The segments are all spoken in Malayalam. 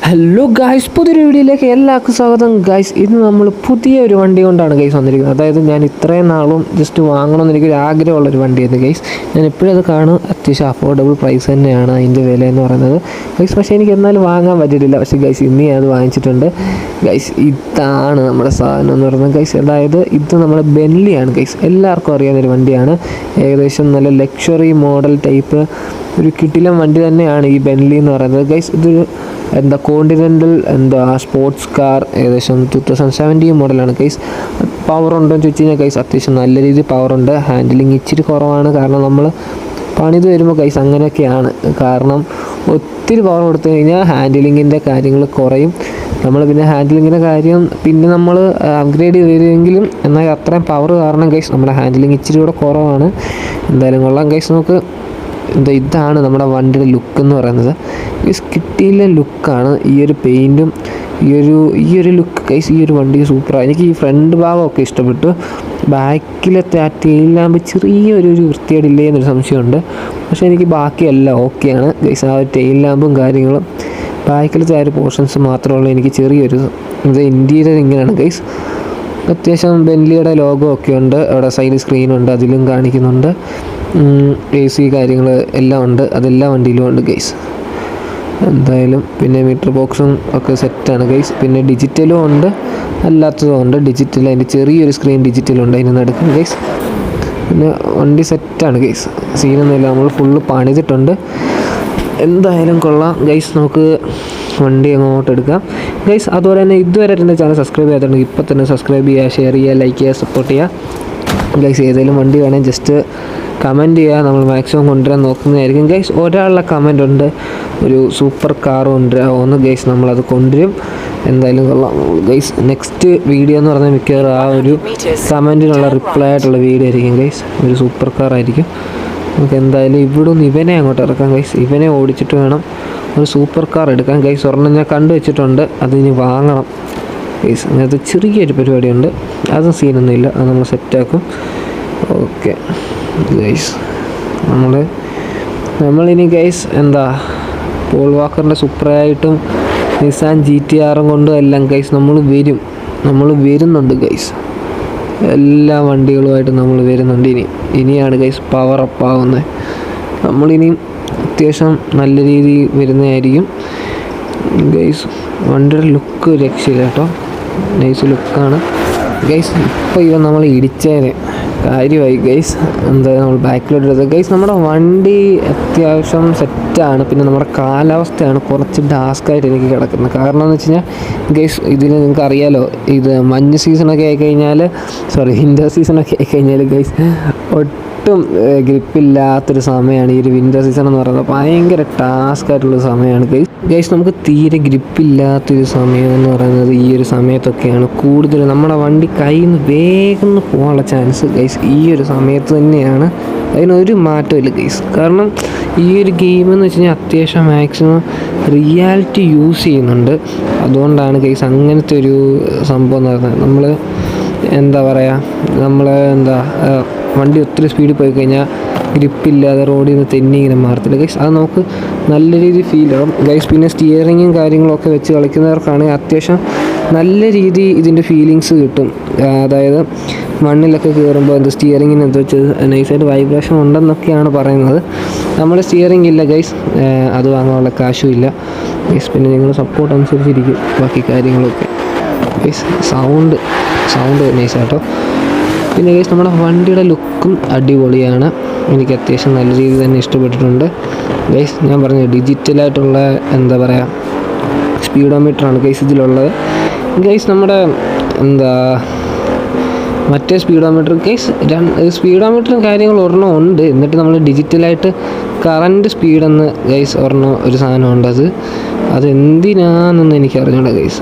ഹലോ ഗായ്സ്, പുതിയൊരു വീഡിയോയിലേക്ക് എല്ലാവർക്കും സ്വാഗതം. ഗായ്സ്, ഇന്ന് നമ്മൾ പുതിയൊരു വണ്ടി കൊണ്ടാണ് ഗൈസ് വന്നിരിക്കുന്നത്. അതായത് ഞാൻ ഇത്രയും നാളും ജസ്റ്റ് വാങ്ങണമെന്ന് എനിക്കൊരു ആഗ്രഹമുള്ളൊരു വണ്ടിയായിരുന്നു ഗൈസ്. ഞാൻ എപ്പോഴും അത് കാണും, അത്യാവശ്യം അഫോർഡബിൾ പ്രൈസ് തന്നെയാണ് അതിൻ്റെ വില എന്ന് പറയുന്നത് ഗൈസ്. പക്ഷേ എനിക്ക് എന്നാലും വാങ്ങാൻ പറ്റിയിട്ടില്ല. പക്ഷേ ഗൈസ് ഇന്ന് ഞാൻ അത് വാങ്ങിച്ചിട്ടുണ്ട് ഗൈസ്. ഇതാണ് നമ്മുടെ സാധനം എന്ന് പറയുന്നത് ഗൈസ്. അതായത് ഇത് നമ്മുടെ ബെൻലിയാണ് ഗൈസ്. എല്ലാവർക്കും അറിയാവുന്നൊരു വണ്ടിയാണ്. ഏകദേശം നല്ല ലക്ഷറി മോഡൽ ടൈപ്പ് ഒരു കിടിലൻ വണ്ടി തന്നെയാണ് ഈ ബെൻലി എന്ന് പറയുന്നത് ഗൈസ്. ഇതൊരു കോണ്ടിനെൻ്റൽ സ്പോർട്സ് കാർ, ഏകദേശം 2017 മോഡലാണ് ഗൈസ്. പവർ ഉണ്ടോ എന്ന് ചോദിച്ചു കഴിഞ്ഞാൽ ഗൈസ് അത്യാവശ്യം നല്ല രീതിയിൽ പവറുണ്ട്. ഹാൻഡിലിങ് ഇച്ചിരി കുറവാണ്, കാരണം നമ്മൾ പണിത് വരുമ്പോൾ ഗൈസ് അങ്ങനെയൊക്കെയാണ്. കാരണം ഒത്തിരി പവർ കൊടുത്തു കഴിഞ്ഞാൽ ഹാൻഡിലിങ്ങിൻ്റെ കാര്യങ്ങൾ കുറയും. നമ്മൾ പിന്നെ ഹാൻഡിലിങ്ങിൻ്റെ കാര്യം പിന്നെ നമ്മൾ അപ്ഗ്രേഡ് ചെയ്തെങ്കിലും എന്നാൽ അത്രയും പവർ കാരണം ഗൈസ് നമ്മുടെ ഹാൻഡിലിങ് ഇച്ചിരി കൂടെ കുറവാണ്. എന്തായാലും കൊള്ളാം ഗൈസ്. നമുക്ക് ഇതാണ് നമ്മുടെ വണ്ടിയുടെ ലുക്ക് എന്ന് പറയുന്നത്. ഈ കിട്ടിയിലെ ലുക്കാണ് ഈ ഒരു പെയിൻറ്റും ഈ ഒരു ലുക്ക് ഗൈസ്. ഈ ഒരു വണ്ടി സൂപ്പറാണ്. എനിക്ക് ഈ ഫ്രണ്ട് ഭാഗമൊക്കെ ഇഷ്ടപ്പെട്ടു. ബാക്കിലത്തെ ആ ടെയിൽ ലാമ്പ് ചെറിയൊരു വൃത്തികേടില്ലേ എന്നൊരു സംശയമുണ്ട്. പക്ഷേ എനിക്ക് ബാക്കിയെല്ലാം ഓക്കെയാണ് ഗൈസ്. ആ ടെയിൽ ലാമ്പും കാര്യങ്ങളും ബാക്കിലത്തെ ആ ഒരു പോർഷൻസ് മാത്രമുള്ള എനിക്ക് ചെറിയൊരു ഇൻറ്റീരിയർ ഇങ്ങനെയാണ് ഗൈസ്. അത്യാവശ്യം ബെൻലിയുടെ ലോഗോ ഒക്കെ ഉണ്ട്. അവിടെ സൈഡ് സ്ക്രീനുണ്ട്, അതിലും കാണിക്കുന്നുണ്ട്. AC കാര്യങ്ങൾ എല്ലാം ഉണ്ട്, അതെല്ലാം വണ്ടിയിലും ഉണ്ട് ഗൈസ്. എന്തായാലും പിന്നെ മീറ്റർ ബോക്സും ഒക്കെ സെറ്റാണ് ഗൈസ്. പിന്നെ ഡിജിറ്റലും ഉണ്ട്, അല്ലാത്തതും ഉണ്ട്. ഡിജിറ്റൽ അതിൻ്റെ ചെറിയൊരു സ്ക്രീൻ ഡിജിറ്റലുണ്ട് അതിന് നടക്കും ഗൈസ്. പിന്നെ വണ്ടി സെറ്റാണ് ഗൈസ്. സീനൊന്നുമില്ല, നമ്മൾ ഫുള്ള് പണിതിട്ടുണ്ട്. എന്തായാലും കൊള്ളാം ഗൈസ്. നമുക്ക് വണ്ടി അങ്ങോട്ട് എടുക്കാം ഗൈസ്. അതുപോലെ തന്നെ ഇതുവരെ എൻ്റെ ചാനൽ സബ്സ്ക്രൈബ് ചെയ്യാത്തുണ്ടെങ്കിൽ ഇപ്പോൾ തന്നെ സബ്സ്ക്രൈബ് ചെയ്യുക, ഷെയർ ചെയ്യുക, ലൈക്ക് ചെയ്യുക, സപ്പോർട്ട് ചെയ്യുക ഗൈസ്. ഏതെങ്കിലും വണ്ടി വേണമെങ്കിൽ ജസ്റ്റ് കമൻറ്റ് ചെയ്യുക, നമ്മൾ മാക്സിമം കൊണ്ടുവരാൻ നോക്കുന്നതായിരിക്കും ഗൈസ്. ഒരാളുടെ കമൻ്റ് ഉണ്ട്, ഒരു സൂപ്പർ കാർ കൊണ്ടുവരാമോന്ന് ഗൈസ്. നമ്മളത് കൊണ്ടുവരും. എന്തായാലും കൊള്ളാം ഗൈസ്. നെക്സ്റ്റ് വീഡിയോ എന്ന് പറഞ്ഞാൽ മിക്കവാറും ആ ഒരു കമൻറ്റിനുള്ള റിപ്ലൈ ആയിട്ടുള്ള വീഡിയോ ആയിരിക്കും ഗൈസ്. ഒരു സൂപ്പർ കാർ ആയിരിക്കും. നമുക്ക് എന്തായാലും ഇവിടെ നിന്ന് ഇവനെ അങ്ങോട്ട് ഇറക്കാം ഗൈസ്. ഇവനെ ഓടിച്ചിട്ട് വേണം ഒരു സൂപ്പർ കാർ എടുക്കാൻ ഗൈസ്. ഒരെണ്ണം ഞാൻ കണ്ടു വെച്ചിട്ടുണ്ട്, അതിനി വാങ്ങണം ഗൈസ്. അങ്ങനത്തെ ചെറിയൊരു പരിപാടിയുണ്ട്, അതും സീനൊന്നുമില്ല, അത് നമ്മൾ സെറ്റാക്കും. Okay guys. നമ്മളിനി ഗൈസ് പോൾ വാക്കറിൻ്റെ സൂപ്പറായിട്ടും നിസാൻ GTR കൊണ്ടും എല്ലാം ഗൈസ് നമ്മൾ വരുന്നുണ്ട് ഗൈസ്. എല്ലാ വണ്ടികളുമായിട്ട് നമ്മൾ വരുന്നുണ്ട്. ഇനിയാണ് ഗൈസ് പവർ അപ്പ് ആവുന്നത്. നമ്മളിനിയും അത്യാവശ്യം നല്ല രീതിയിൽ വരുന്നതായിരിക്കും ഗൈസ്. വണ്ടിയുടെ ലുക്ക് രക്ഷയില്ല കേട്ടോ, നൈസ് ലുക്കാണ് ഗൈസ്. ഇപ്പോൾ ഇവ നമ്മൾ ഇടിച്ചേനെ കാര്യമായി ഗൈസ്. നമ്മൾ ബാക്കിലോട്ട് എടുത്തത് ഗൈസ്. നമ്മുടെ വണ്ടി അത്യാവശ്യം സെറ്റാണ്. പിന്നെ നമ്മുടെ കാലാവസ്ഥയാണ് കുറച്ച് ടാസ്ക്കായിട്ട് എനിക്ക് കിടക്കുന്നത്. കാരണം എന്ന് വെച്ച് കഴിഞ്ഞാൽ ഗൈസ്, ഇതിന് നിങ്ങൾക്ക് അറിയാലോ, ഇത് മഞ്ഞ് സീസണൊക്കെ ആയിക്കഴിഞ്ഞാൽ വിൻ്റർ സീസണൊക്കെ ആയിക്കഴിഞ്ഞാൽ ഗൈസ് ഒട്ടും ഗ്രിപ്പില്ലാത്തൊരു സമയമാണ് ഈ ഒരു വിൻ്റർ സീസൺ എന്ന് പറയുന്നത്. ഭയങ്കര ടാസ്ക്കായിട്ടുള്ള സമയമാണ് ഗൈസ്. നമുക്ക് തീരെ ഗ്രിപ്പില്ലാത്തൊരു സമയം എന്ന് പറയുന്നത് ഈ ഒരു സമയത്തൊക്കെയാണ് കൂടുതൽ നമ്മുടെ വണ്ടി കയ്യിൽ നിന്ന് വേഗം പോകാനുള്ള ചാൻസ് ഗൈസ് ഈ ഒരു സമയത്ത് തന്നെയാണ്. അതിനൊരു മാറ്റമില്ല ഗൈസ്. കാരണം ഈ ഒരു ഗെയിം എന്ന് വെച്ച് കഴിഞ്ഞാൽ അത്യാവശ്യം മാക്സിമം റിയാലിറ്റി യൂസ് ചെയ്യുന്നുണ്ട്. അതുകൊണ്ടാണ് ഗൈസ് അങ്ങനത്തെ ഒരു സംഭവം എന്ന് പറയുന്നത്. നമ്മൾ വണ്ടി ഒത്തിരി സ്പീഡിൽ പോയി കഴിഞ്ഞാൽ ഗ്രിപ്പില്ലാതെ റോഡിൽ നിന്ന് തെന്നി ഇങ്ങനെ മാറത്തില്ല ഗൈസ്. അത് നമുക്ക് നല്ല രീതിയിൽ ഫീൽ ആവും ഗൈസ്. പിന്നെ സ്റ്റിയറിങ്ങും കാര്യങ്ങളൊക്കെ വെച്ച് കളിക്കുന്നവർക്കാണെങ്കിൽ അത്യാവശ്യം നല്ല രീതിയിൽ ഇതിൻ്റെ ഫീലിങ്സ് കിട്ടും. അതായത് മണ്ണിലൊക്കെ കയറുമ്പോൾ സ്റ്റിയറിങ്ങിന് വെച്ച് നൈസായിട്ട് വൈബ്രേഷൻ ഉണ്ടെന്നൊക്കെയാണ് പറയുന്നത്. നമ്മുടെ സ്റ്റിയറിംഗ് ഇല്ല ഗൈസ്, അത് വാങ്ങാനുള്ള കാശും ഇല്ല ഗൈസ്. പിന്നെ നിങ്ങൾ സപ്പോർട്ട് അനുസരിച്ചിരിക്കും ബാക്കി കാര്യങ്ങളൊക്കെ ഗൈസ്. സൗണ്ട് നൈസാട്ടോ. പിന്നെ ഗൈസ് നമ്മുടെ വണ്ടിയുടെ ലുക്കും അടിപൊളിയാണ്. എനിക്ക് അത്യാവശ്യം നല്ല രീതിയിൽ തന്നെ ഇഷ്ടപ്പെട്ടിട്ടുണ്ട് ഗൈസ്. ഞാൻ പറഞ്ഞു ഡിജിറ്റലായിട്ടുള്ള സ്പീഡോമീറ്ററാണ് ഗൈസ് ഇതിലുള്ളത് ഗൈസ്. നമ്മുടെ മറ്റേ സ്പീഡോമീറ്റർ ഗൈസ്, സ്പീഡോമീറ്ററും കാര്യങ്ങളും ഒരെണ്ണം ഉണ്ട്. എന്നിട്ട് നമ്മൾ ഡിജിറ്റലായിട്ട് കറൻറ്റ് സ്പീഡെന്ന് ഗൈസ് ഒരു സാധനമുണ്ട്. അതെന്തിനാണെന്ന് എനിക്ക് അറിഞ്ഞൂടാ ഗൈസ്.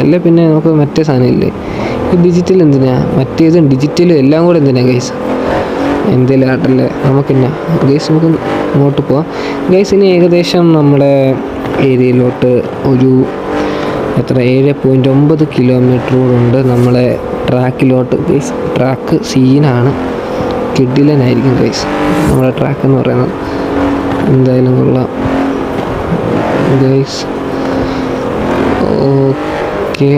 അല്ല പിന്നെ നമുക്ക് മറ്റേ സാധനം ഇല്ലേ ഡിജിറ്റൽ, മറ്റേതും ഡിജിറ്റലും എല്ലാം കൂടെ ഗൈസ്? എന്തെങ്കിലും ആട്ടല്ലേ നമുക്കെന്നാ ഗൈസ്. നമുക്ക് ഇങ്ങോട്ട് പോവാം ഗൈസ്. ഇനി ഏകദേശം നമ്മുടെ ഏരിയയിലോട്ട് ഒരു 7.9 കിലോമീറ്റർ ഉണ്ട് നമ്മളെ ട്രാക്കിലോട്ട് ഗൈസ്. ട്രാക്ക് സീനാണ്, കിടിലനായിരിക്കും ഗൈസ് നമ്മുടെ ട്രാക്ക് എന്ന് പറയുന്നത്. എന്തായാലും കൊള്ളാം ഗൈസ്. ഓക്കെ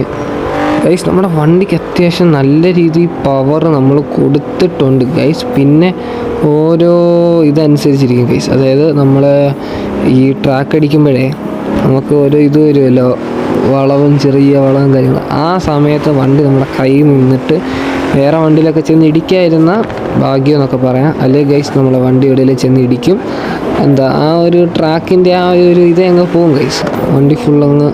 ഗൈസ്, നമ്മുടെ വണ്ടിക്ക് അത്യാവശ്യം നല്ല രീതിയിൽ പവർ നമ്മൾ കൊടുത്തിട്ടുണ്ട് ഗൈസ്. പിന്നെ ഓരോ ഇതനുസരിച്ചിരിക്കും ഗൈസ്. അതായത് നമ്മൾ ഈ ട്രാക്ക് അടിക്കുമ്പോഴേ നമുക്ക് ഓരോ ഇത് വരുമല്ലോ, വളവും ചെറിയ വളവും കാര്യങ്ങൾ. ആ സമയത്ത് വണ്ടി നമ്മുടെ കയ്യിൽ നിന്നിട്ട് വേറെ വണ്ടിയിലൊക്കെ ചെന്ന് ഇടിക്കാതിരുന്ന ഭാഗ്യം എന്നൊക്കെ പറയാം. അല്ലെങ്കിൽ ഗൈസ് നമ്മളെ വണ്ടി എവിടെയെങ്കിലും ചെന്ന് ഇടിക്കും. എന്താ ആ ഒരു ട്രാക്കിൻ്റെ ആ ഒരു ഇതേ അങ്ങ് പോകും ഗൈസ്. വണ്ടി ഫുള്ളങ്ങ്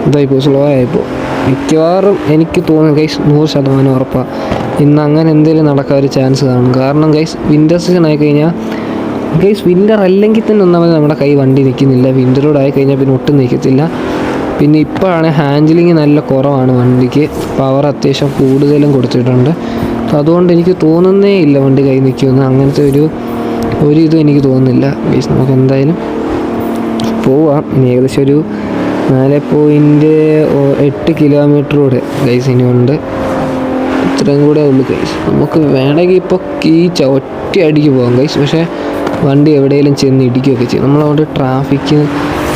ഇതായിപ്പോൾ സ്ലോ ആയിപ്പോൾ. മിക്കവാറും എനിക്ക് തോന്നുന്നു ഗൈസ് 100% ഉറപ്പാണ് ഇന്ന് അങ്ങനെ എന്തെങ്കിലും നടക്കാൻ ഒരു ചാൻസ് കാണും. കാരണം ഗൈസ് വിൻ്റർ സീസൺ ആയിക്കഴിഞ്ഞാൽ ഗൈസ്, വിൻ്റർ അല്ലെങ്കിൽ തന്നെ ഒന്നാമത് നമ്മുടെ കൈ വണ്ടി നിൽക്കുന്നില്ല. വിൻ്ററോട് ആയിക്കഴിഞ്ഞാൽ പിന്നെ ഒട്ടും നിൽക്കത്തില്ല. പിന്നെ ഇപ്പോഴാണ് ഹാൻഡിലിങ് നല്ല കുറവാണ് വണ്ടിക്ക്, പവർ അത്യാവശ്യം കൂടുതലും കൊടുത്തിട്ടുണ്ട്. അപ്പോൾ അതുകൊണ്ട് എനിക്ക് തോന്നുന്നേ ഇല്ല വണ്ടി കൈ നിൽക്കുമെന്ന്. അങ്ങനത്തെ ഒരു ഇതും എനിക്ക് തോന്നുന്നില്ല ഗൈസ്. നമുക്ക് എന്തായാലും പോവാം. ഇനി ഏകദേശം ഒരു 4.8 കിലോമീറ്ററൂടെ ഗൈസ് ഇനിയുണ്ട്. ഇത്രയും കൂടെ ഉള്ളു ഗൈസ്. നമുക്ക് വേണമെങ്കിൽ ഇപ്പോൾ ഒറ്റ അടിക്ക് പോകാം ഗൈസ്. പക്ഷേ വണ്ടി എവിടെയെങ്കിലും ചെന്ന് ഇടിക്കുകയൊക്കെ ചെയ്യും. നമ്മളവിടെ ട്രാഫിക്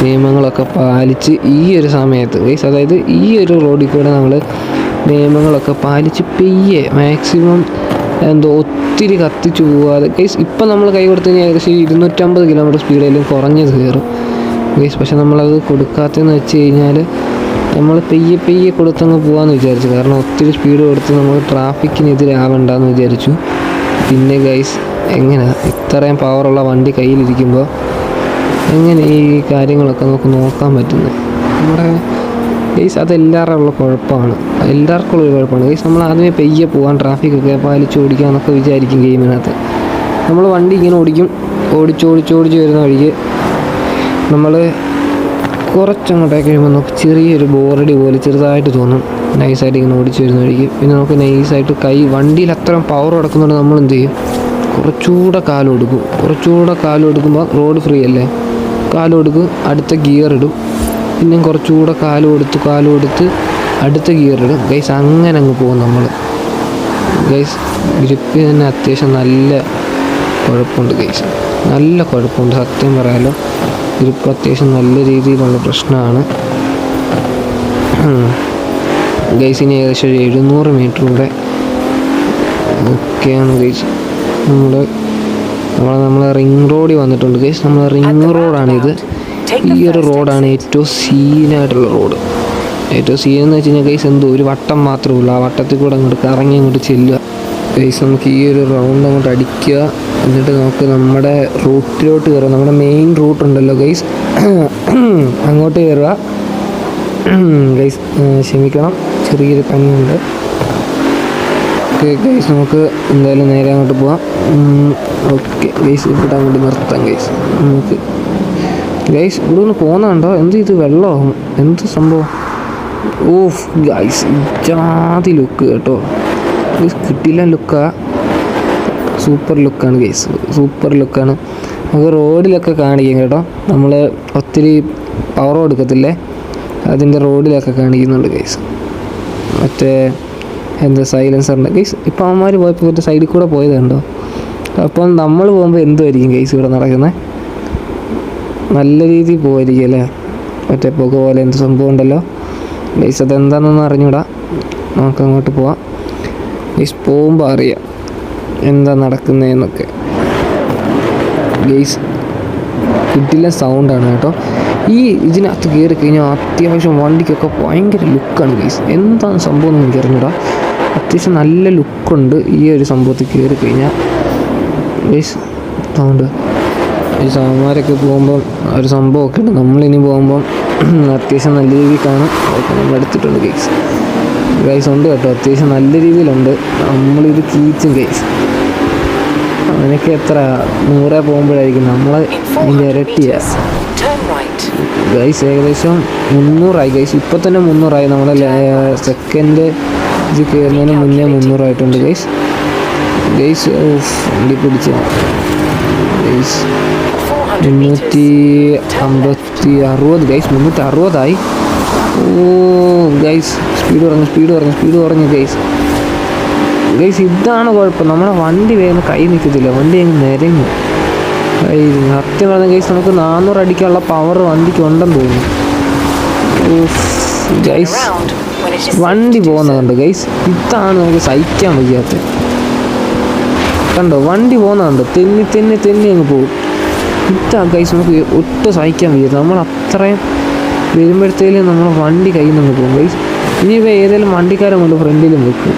നിയമങ്ങളൊക്കെ പാലിച്ച് ഈ ഒരു സമയത്ത് ഗൈസ്, അതായത് ഈ ഒരു റോഡിൽ കൂടെ നമ്മൾ നിയമങ്ങളൊക്കെ പാലിച്ച് പെയ്യെ മാക്സിമം ഒത്തിരി കത്തിച്ച് പോകാതെ ഗൈസ്. ഇപ്പം നമ്മൾ കൈ കൊടുത്തു കഴിഞ്ഞാൽ ഏകദേശം 250 കിലോമീറ്റർ സ്പീഡിലും കുറഞ്ഞത് കയറും ഗൈസ്. പക്ഷെ നമ്മളത് കൊടുക്കാത്തതെന്ന് വെച്ച് കഴിഞ്ഞാൽ നമ്മൾ പെയ്യെ കൊടുത്തങ്ങ് പോകാമെന്ന് വിചാരിച്ചു. കാരണം ഒത്തിരി സ്പീഡ് കൊടുത്ത് നമ്മൾ ട്രാഫിക്കിനെതിരാവണ്ടെന്ന് വിചാരിച്ചു. പിന്നെ ഗൈസ് എങ്ങനെ ഇത്രയും പവറുള്ള വണ്ടി കയ്യിലിരിക്കുമ്പോൾ എങ്ങനെ ഈ കാര്യങ്ങളൊക്കെ നമുക്ക് നോക്കാൻ പറ്റുന്നത്? നമ്മുടെ ഗൈസ് അതെല്ലാവരും ഉള്ള കുഴപ്പമാണ്, എല്ലാവർക്കും ഉള്ളൊരു കുഴപ്പമാണ് ഗൈസ്. നമ്മൾ ആദ്യമേ പെയ്യെ പോകാൻ ട്രാഫിക്കൊക്കെ പാലിച്ച് ഓടിക്കാമെന്നൊക്കെ വിചാരിക്കും ഗെയിമിനകത്ത്. നമ്മൾ വണ്ടി ഇങ്ങനെ ഓടിച്ച് വരുന്ന വഴിക്ക് നമ്മൾ കുറച്ചങ്ങോട്ടേക്ക് കഴിയുമ്പോൾ നമുക്ക് ചെറിയൊരു ബോറടി പോലെ ചെറുതായിട്ട് തോന്നും. നൈസായിട്ട് ഇങ്ങനെ ഓടിച്ച് വരുന്ന വഴിക്ക് പിന്നെ നമുക്ക് നൈസായിട്ട് വണ്ടിയിൽ അത്രയും പവർ കിടക്കുന്നുണ്ട്. നമ്മൾ എന്ത് ചെയ്യും, കുറച്ചുകൂടെ കാലം എടുക്കുമ്പോൾ റോഡ് ഫ്രീ അല്ലേ, കാലം കൊടുക്കും, അടുത്ത ഗിയർ ഇടും, പിന്നെയും കുറച്ചുകൂടെ കാലം കൊടുത്ത് അടുത്ത ഗിയർ ഇടും ഗൈസ്. അങ്ങനെ അങ്ങ് പോകും നമ്മൾ ഗൈസ്. ഗ്രിപ്പിന് തന്നെ അത്യാവശ്യം നല്ല കുഴപ്പമുണ്ട് ഗൈസ്, നല്ല കുഴപ്പമുണ്ട് സത്യം പറയാലോ. ഗ്രിപ്പ് അത്യാവശ്യം നല്ല രീതിയിലുള്ള പ്രശ്നമാണ് ഗൈസ്. ഇനി ഏകദേശം ഒരു 700 മീറ്റർ കൂടെ ഓക്കെയാണ് ഗൈസ്. നമ്മൾ റിംഗ് റോഡിൽ വന്നിട്ടുണ്ട് ഗൈസ്. നമ്മൾ റിംഗ് റോഡാണിത്. ഈ ഒരു റോഡാണ് ഏറ്റവും സീനായിട്ടുള്ള റോഡ്. ഏറ്റവും സീനെന്ന് വെച്ച് കഴിഞ്ഞാൽ ഗൈസ് ഒരു വട്ടം മാത്രമേ ഉള്ളൂ. ആ വട്ടത്തിൽ കൂടെ അങ്ങോട്ട് കറങ്ങി അങ്ങോട്ട് ചെല്ലുക ഗൈസ്. നമുക്ക് ഈ ഒരു റൗണ്ട് അങ്ങോട്ട് അടിക്കുക. എന്നിട്ട് നമുക്ക് നമ്മുടെ റൂട്ടിലോട്ട് കയറുക. നമ്മുടെ മെയിൻ റൂട്ടുണ്ടല്ലോ ഗൈസ്, അങ്ങോട്ട് കയറുക ഗൈസ്. ക്ഷമിക്കണം, ചെറിയൊരു പനിയുണ്ട്. ഓക്കെ ഗൈസ്, നമുക്ക് എന്തായാലും നേരെ അങ്ങോട്ട് പോവാം. ഓക്കെ ഗൈസ്, ഇവിടെ അങ്ങോട്ട് നിർത്താം ഗൈസ്. നമുക്ക് ഗൈസ് ഇവിടെ ഒന്ന് പോകുന്നുണ്ടോ? ഇത് വെള്ളമാകും, എന്ത് സംഭവം? ഓഫ് ഗൈസ്, ജാതി ലുക്ക് കേട്ടോ ഗൈസ്, കിട്ടില്ല ലുക്കാ. സൂപ്പർ ലുക്കാണ് ഗൈസ്, സൂപ്പർ ലുക്കാണ്. നമുക്ക് റോഡിലൊക്കെ കാണിക്കും കേട്ടോ. നമ്മൾ ഒത്തിരി പവർ കൊടുക്കത്തില്ലേ, അതിൻ്റെ റോഡിലൊക്കെ കാണിക്കുന്നുണ്ട് ഗൈസ്. മറ്റേ സൈലൻസറിൻ്റെ ഗൈസ്. ഇപ്പം അവന്മാർ പോയപ്പോൾ മറ്റേ സൈഡിൽ കൂടെ പോയതുണ്ടോ? അപ്പം നമ്മൾ പോകുമ്പോൾ എന്തുമായിരിക്കും ഗൈസ് ഇവിടെ നടക്കുന്നത്? നല്ല രീതിയിൽ പോകുമായിരിക്കും അല്ലേ? മറ്റേ പുക പോലെ എന്ത് സംഭവം ഉണ്ടല്ലോ ഗൈസ്. അതെന്താണെന്നൊന്നും അറിഞ്ഞൂടാ. നമുക്ക് അങ്ങോട്ട് പോവാം ഗൈസ്. പോകുമ്പോൾ അറിയാം എന്താ നടക്കുന്നതെന്നൊക്കെ ഗൈസ്. കിട്ടില്ല സൗണ്ടാണ് കേട്ടോ. ഇതിനകത്ത് കയറി കഴിഞ്ഞാൽ അത്യാവശ്യം വണ്ടിക്കൊക്കെ ഭയങ്കര ലുക്കാണ് ഗൈസ്. എന്താണ് സംഭവം എന്ന് എനിക്ക് അറിഞ്ഞൂടാ. അത്യാവശ്യം നല്ല ലുക്കുണ്ട് ഈ ഒരു സംഭവത്തിൽ കയറി കഴിഞ്ഞാൽ ഗൈസ്. സൗണ്ട് ഈ സാമാരൊക്കെ പോകുമ്പം ഒരു സംഭവമൊക്കെ ഉണ്ട്. നമ്മളിനി പോകുമ്പം അത്യാവശ്യം നല്ല രീതിയിൽ കാണും. അതൊക്കെ നമ്മൾ എടുത്തിട്ടുണ്ട് ഗൈസ്. ഉണ്ട് കേട്ടോ, അത്യാവശ്യം നല്ല രീതിയിലുണ്ട്. നമ്മളിത് കീച്ചും ഗൈസ്. അതിനൊക്കെ എത്ര 100 പോകുമ്പോഴായിരിക്കും നമ്മൾ അതിൻ്റെ ഇരട്ടിയാണ് ഗൈസ്. ഏകദേശം 300 ഗൈസ്. ഇപ്പം തന്നെ 300 നമ്മളെ സെക്കൻഡ് ഇത് കയറുന്നതിന് മുന്നേ 300 ഗൈസ്. വണ്ടി പിടിച്ച ഗൈസ് 360 ഗൈസ്. 360 ഓ ഗൈസ്, സ്പീഡ് കുറഞ്ഞു ഗൈസ്. ഇതാണ് കുഴപ്പം, നമ്മുടെ വണ്ടി വേഗം കൈ നിൽക്കത്തില്ല, വണ്ടി അങ്ങ് നിരങ്ങും. സത്യം പറഞ്ഞ ഗൈസ്, നമുക്ക് 400 അടിക്കാനുള്ള പവർ വണ്ടിക്ക് ഉണ്ടെന്ന് തോന്നുന്നു. ഗൈസ് വണ്ടി പോകുന്നുണ്ട് ഗൈസ്. ഇതാണ് നമുക്ക് സഹിക്കാൻ വയ്യാത്തത്. കണ്ടോ വണ്ടി പോകുന്നുണ്ട്, തെന്നി തെന്നി തെന്നി അങ്ങ് പോകും. ഇതാ ഗൈസ് നമുക്ക് ഒട്ടും സഹിക്കാൻ വയ്യ. നമ്മൾ അത്രയും വരുമ്പോഴത്തേലും നമ്മൾ വണ്ടി കയ്യിൽ നിന്ന് പോകും ഗൈസ്. ഇനിയിപ്പോൾ ഏതെങ്കിലും വണ്ടിക്കാരെ കൊണ്ട് ഫ്രണ്ടിലും വെക്കും.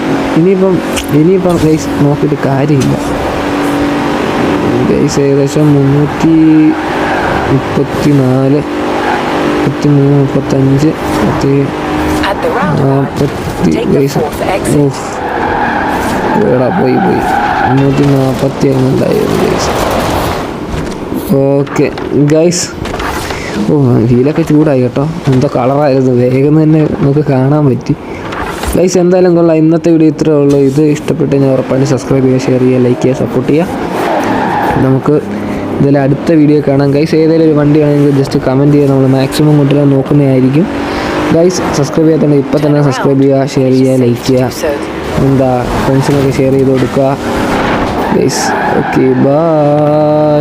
ഇനിയിപ്പം ഗൈസ് നോക്കിയിട്ട് കാര്യമില്ല ഗൈസ്. ഏകദേശം 334, 33, 35, 40 ഗൈസ്. എടാ പോയി 340 ഉണ്ടായിരുന്നു ഗൈസ്. Okay guys. വീലൊക്കെ ചൂടായി കേട്ടോ. എന്തോ കളറായിരുന്നു, വേഗം തന്നെ നമുക്ക് കാണാൻ പറ്റി ഗൈസ്. എന്തായാലും കൊള്ളാം. ഇന്നത്തെ വീഡിയോ ഇത്രയേ ഉള്ളൂ. ഇത് ഇഷ്ടപ്പെട്ട് ഞാൻ ഉറപ്പായിട്ട് സബ്സ്ക്രൈബ് ചെയ്യുക, ഷെയർ ചെയ്യുക, ലൈക്ക് ചെയ്യുക, സപ്പോർട്ട് ചെയ്യുക. നമുക്ക് ഇതിൽ അടുത്ത വീഡിയോ കാണാം ഗൈസ്. ഏതെങ്കിലും ഒരു വണ്ടിയാണെങ്കിൽ ജസ്റ്റ് കമൻറ്റ് ചെയ്യുക, നമ്മൾ മാക്സിമം കൊണ്ടുവരാൻ നോക്കുന്നതായിരിക്കും ഗൈസ്. സബ്സ്ക്രൈബ് ചെയ്യാത്തതുകൊണ്ട് ഇപ്പം തന്നെ സബ്സ്ക്രൈബ് ചെയ്യുക, ഷെയർ ചെയ്യുക, ലൈക്ക് ചെയ്യുക, ഫ്രണ്ട്സിനൊക്കെ ഷെയർ ചെയ്ത് കൊടുക്കുക ഗൈസ്. Okay bye.